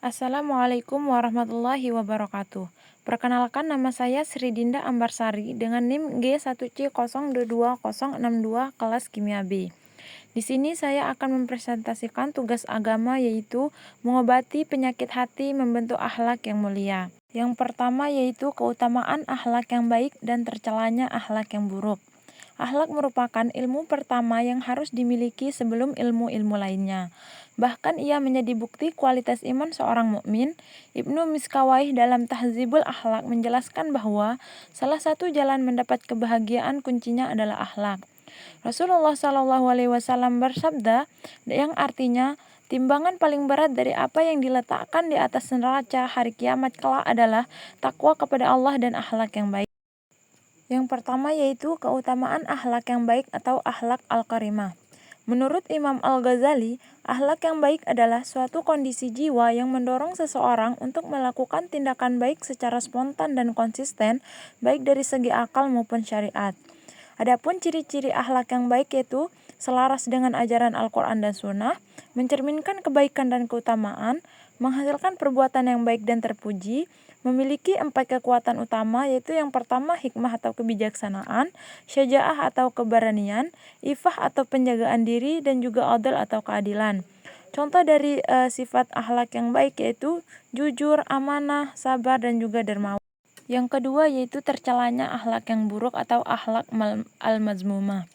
Assalamualaikum warahmatullahi wabarakatuh. Perkenalkan, nama saya Sri Dinda Ambarsari dengan NIM G1C0226062 kelas Kimia B. Di sini saya akan mempresentasikan tugas agama, yaitu mengobati penyakit hati, membentuk akhlak yang mulia. Yang pertama yaitu keutamaan akhlak yang baik dan tercelanya akhlak yang buruk. Akhlak merupakan ilmu pertama yang harus dimiliki sebelum ilmu-ilmu lainnya. Bahkan ia menjadi bukti kualitas iman seorang mukmin. Ibnu Miskawayh dalam Tahzibul Akhlak menjelaskan bahwa salah satu jalan mendapat kebahagiaan kuncinya adalah akhlak. Rasulullah SAW bersabda yang artinya, timbangan paling berat dari apa yang diletakkan di atas neraca hari kiamat kelak adalah takwa kepada Allah dan akhlak yang baik. Yang pertama yaitu keutamaan akhlak yang baik atau akhlak al-karimah. Menurut Imam Al-Ghazali, akhlak yang baik adalah suatu kondisi jiwa yang mendorong seseorang untuk melakukan tindakan baik secara spontan dan konsisten, baik dari segi akal maupun syariat. Adapun ciri-ciri akhlak yang baik yaitu selaras dengan ajaran Al-Quran dan Sunnah, mencerminkan kebaikan dan keutamaan, menghasilkan perbuatan yang baik dan terpuji, memiliki 4 kekuatan utama, yaitu yang pertama hikmah atau kebijaksanaan, syaja'ah atau keberanian, ifah atau penjagaan diri, dan juga adl atau keadilan. Contoh dari sifat akhlak yang baik yaitu jujur, amanah, sabar, dan juga dermawan. Yang kedua yaitu tercelanya akhlak yang buruk atau akhlak al-mazmumah.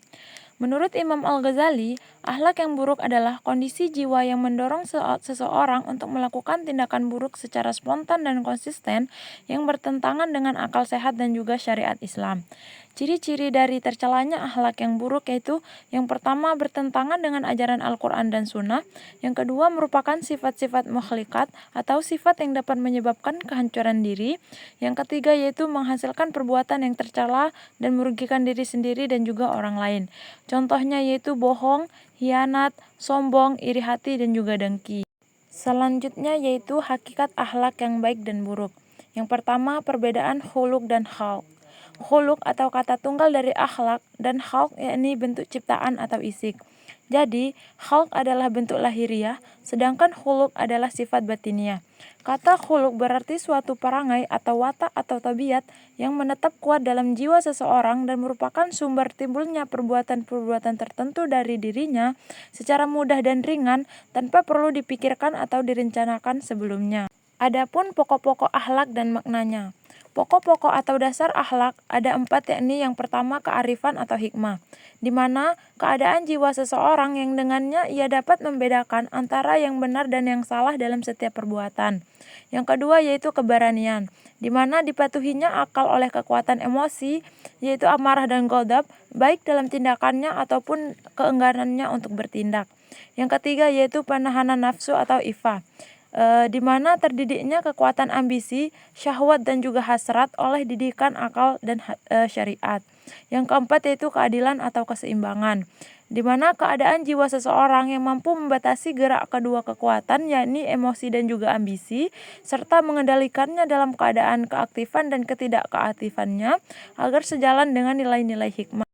Menurut Imam Al-Ghazali, akhlak yang buruk adalah kondisi jiwa yang mendorong seseorang untuk melakukan tindakan buruk secara spontan dan konsisten yang bertentangan dengan akal sehat dan juga syariat Islam. Ciri-ciri dari tercelanya akhlak yang buruk yaitu yang pertama bertentangan dengan ajaran Al-Quran dan Sunnah, yang kedua merupakan sifat-sifat mukhlikat atau sifat yang dapat menyebabkan kehancuran diri, yang ketiga yaitu menghasilkan perbuatan yang tercela dan merugikan diri sendiri dan juga orang lain. Contohnya yaitu bohong, hianat, sombong, iri hati, dan juga dengki. Selanjutnya yaitu hakikat akhlak yang baik dan buruk. Yang pertama, perbedaan khuluk dan khalq. Khuluk atau kata tunggal dari akhlak dan khalq yakni bentuk ciptaan atau isik. Jadi, khalq adalah bentuk lahiriah, sedangkan khuluk adalah sifat batiniah. Kata khuluk berarti suatu perangai atau watak atau tabiat yang menetap kuat dalam jiwa seseorang dan merupakan sumber timbulnya perbuatan-perbuatan tertentu dari dirinya secara mudah dan ringan tanpa perlu dipikirkan atau direncanakan sebelumnya. Adapun pokok-pokok akhlak dan maknanya. Pokok-pokok atau dasar akhlak ada 4, yakni yang pertama kearifan atau hikmah, di mana keadaan jiwa seseorang yang dengannya ia dapat membedakan antara yang benar dan yang salah dalam setiap perbuatan. Yang kedua yaitu keberanian, di mana dipatuhinya akal oleh kekuatan emosi, yaitu amarah dan ghadab, baik dalam tindakannya ataupun keengganannya untuk bertindak. Yang ketiga yaitu penahanan nafsu atau ifah, di mana terdidiknya kekuatan ambisi, syahwat, dan juga hasrat oleh didikan akal dan syariat. Yang keempat yaitu keadilan atau keseimbangan, di mana keadaan jiwa seseorang yang mampu membatasi gerak kedua kekuatan, yakni emosi dan juga ambisi, serta mengendalikannya dalam keadaan keaktifan dan ketidakkeaktifannya agar sejalan dengan nilai-nilai hikmah.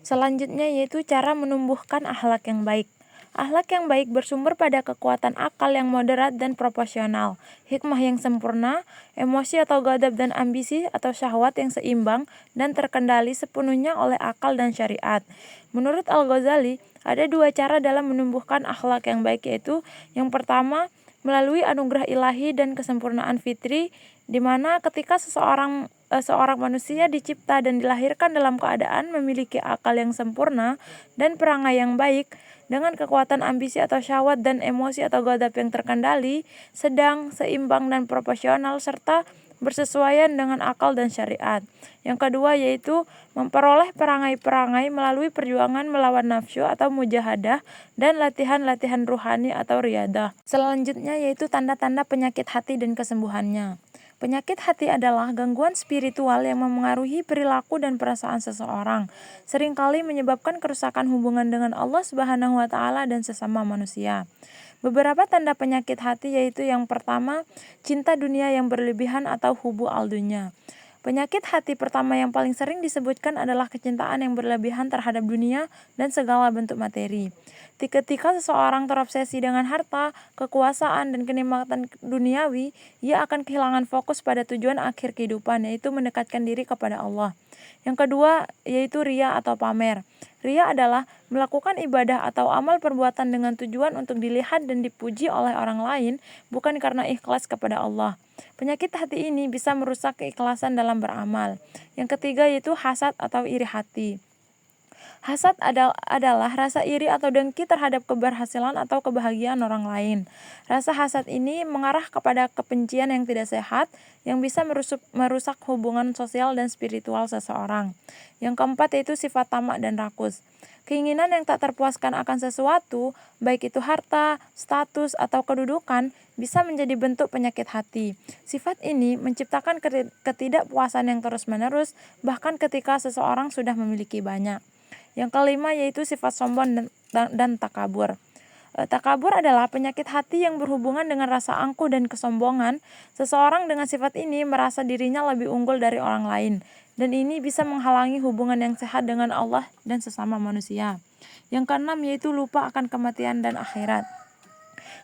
Selanjutnya yaitu cara menumbuhkan akhlak yang baik. Akhlak yang baik bersumber pada kekuatan akal yang moderat dan proporsional, hikmah yang sempurna, emosi atau ghadab dan ambisi atau syahwat yang seimbang dan terkendali sepenuhnya oleh akal dan syariat. Menurut Al-Ghazali, ada 2 cara dalam menumbuhkan akhlak yang baik, yaitu yang pertama melalui anugerah ilahi dan kesempurnaan fitri, di mana ketika seorang manusia dicipta dan dilahirkan dalam keadaan memiliki akal yang sempurna dan perangai yang baik, dengan kekuatan ambisi atau syahwat dan emosi atau ghadab yang terkendali, sedang, seimbang, dan proporsional, serta bersesuaian dengan akal dan syariat. Yang kedua yaitu memperoleh perangai-perangai melalui perjuangan melawan nafsu atau mujahadah dan latihan-latihan ruhani atau riyadah. Selanjutnya yaitu tanda-tanda penyakit hati dan kesembuhannya. Penyakit hati adalah gangguan spiritual yang memengaruhi perilaku dan perasaan seseorang, seringkali menyebabkan kerusakan hubungan dengan Allah Subhanahu wa taala dan sesama manusia. Beberapa tanda penyakit hati yaitu yang pertama, cinta dunia yang berlebihan atau hubu al-dunya. Penyakit hati pertama yang paling sering disebutkan adalah kecintaan yang berlebihan terhadap dunia dan segala bentuk materi. Ketika seseorang terobsesi dengan harta, kekuasaan, dan kenikmatan duniawi, ia akan kehilangan fokus pada tujuan akhir kehidupan, yaitu mendekatkan diri kepada Allah. Yang kedua, yaitu ria atau pamer. Ria adalah melakukan ibadah atau amal perbuatan dengan tujuan untuk dilihat dan dipuji oleh orang lain, bukan karena ikhlas kepada Allah. Penyakit hati ini bisa merusak keikhlasan dalam beramal. Yang ketiga, yaitu hasad atau iri hati. Hasad adalah rasa iri atau dengki terhadap keberhasilan atau kebahagiaan orang lain. Rasa hasad ini mengarah kepada kebencian yang tidak sehat yang bisa merusak hubungan sosial dan spiritual seseorang. Yang keempat yaitu sifat tamak dan rakus. Keinginan yang tak terpuaskan akan sesuatu, baik itu harta, status, atau kedudukan, bisa menjadi bentuk penyakit hati. Sifat ini menciptakan ketidakpuasan yang terus-menerus, bahkan ketika seseorang sudah memiliki banyak. Yang kelima yaitu sifat sombong dan takabur. Takabur adalah penyakit hati yang berhubungan dengan rasa angkuh dan kesombongan. Seseorang dengan sifat ini merasa dirinya lebih unggul dari orang lain, dan ini bisa menghalangi hubungan yang sehat dengan Allah dan sesama manusia. Yang keenam yaitu lupa akan kematian dan akhirat.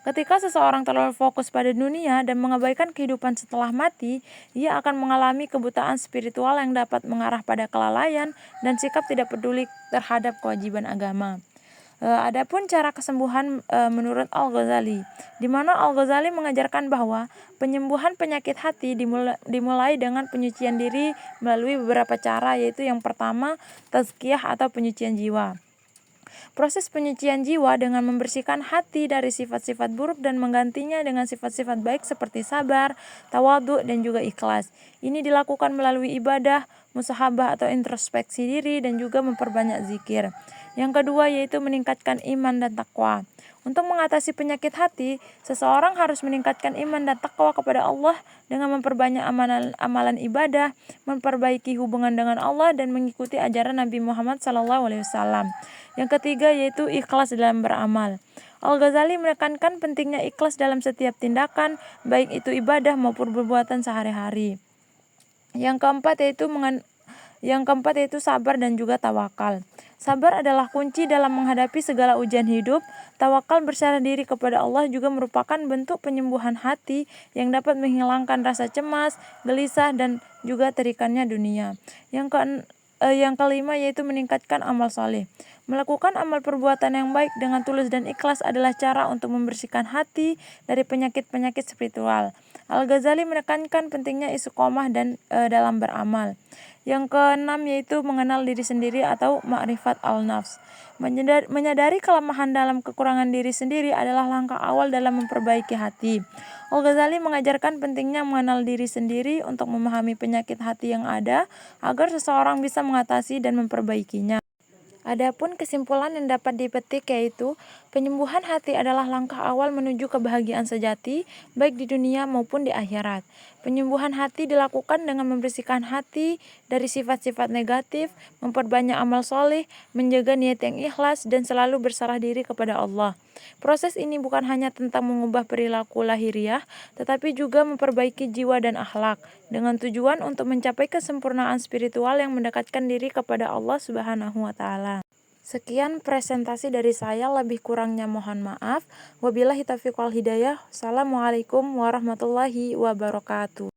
Ketika seseorang terlalu fokus pada dunia dan mengabaikan kehidupan setelah mati, ia akan mengalami kebutaan spiritual yang dapat mengarah pada kelalaian dan sikap tidak peduli terhadap kewajiban agama. Adapun cara kesembuhan menurut Al-Ghazali, di mana Al-Ghazali mengajarkan bahwa penyembuhan penyakit hati dimulai dengan penyucian diri melalui beberapa cara, yaitu yang pertama, tazkiyah atau penyucian jiwa. Proses penyucian jiwa dengan membersihkan hati dari sifat-sifat buruk dan menggantinya dengan sifat-sifat baik seperti sabar, tawadhu, dan juga ikhlas. Ini dilakukan melalui ibadah, musahabah atau introspeksi diri, dan juga memperbanyak zikir. Yang kedua yaitu meningkatkan iman dan takwa. Untuk mengatasi penyakit hati, seseorang harus meningkatkan iman dan takwa kepada Allah dengan memperbanyak amalan ibadah, memperbaiki hubungan dengan Allah, dan mengikuti ajaran Nabi Muhammad SAW. Yang ketiga yaitu ikhlas dalam beramal. Al-Ghazali menekankan pentingnya ikhlas dalam setiap tindakan, baik itu ibadah maupun perbuatan sehari-hari. Yang keempat yaitu sabar dan juga tawakal. Sabar adalah kunci dalam menghadapi segala ujian hidup. Tawakal berserah diri kepada Allah juga merupakan bentuk penyembuhan hati yang dapat menghilangkan rasa cemas, gelisah, dan juga terikannya dunia. Yang kelima yaitu meningkatkan amal soleh. Melakukan amal perbuatan yang baik dengan tulus dan ikhlas adalah cara untuk membersihkan hati dari penyakit-penyakit spiritual. Al-Ghazali menekankan pentingnya istiqomah dan dalam beramal. Yang keenam yaitu mengenal diri sendiri atau ma'rifat al-nafs. Menyadari kelemahan dalam kekurangan diri sendiri adalah langkah awal dalam memperbaiki hati. Al-Ghazali mengajarkan pentingnya mengenal diri sendiri untuk memahami penyakit hati yang ada agar seseorang bisa mengatasi dan memperbaikinya. Adapun kesimpulan yang dapat dipetik yaitu penyembuhan hati adalah langkah awal menuju kebahagiaan sejati baik di dunia maupun di akhirat. Penyembuhan hati dilakukan dengan membersihkan hati dari sifat-sifat negatif, memperbanyak amal soleh, menjaga niat yang ikhlas, dan selalu berserah diri kepada Allah. Proses ini bukan hanya tentang mengubah perilaku lahiriah, tetapi juga memperbaiki jiwa dan akhlak dengan tujuan untuk mencapai kesempurnaan spiritual yang mendekatkan diri kepada Allah Subhanahu wa Ta'ala. Sekian presentasi dari saya, lebih kurangnya mohon maaf. Wabillahi taufiq wal hidayah. Assalamualaikum warahmatullahi wabarakatuh.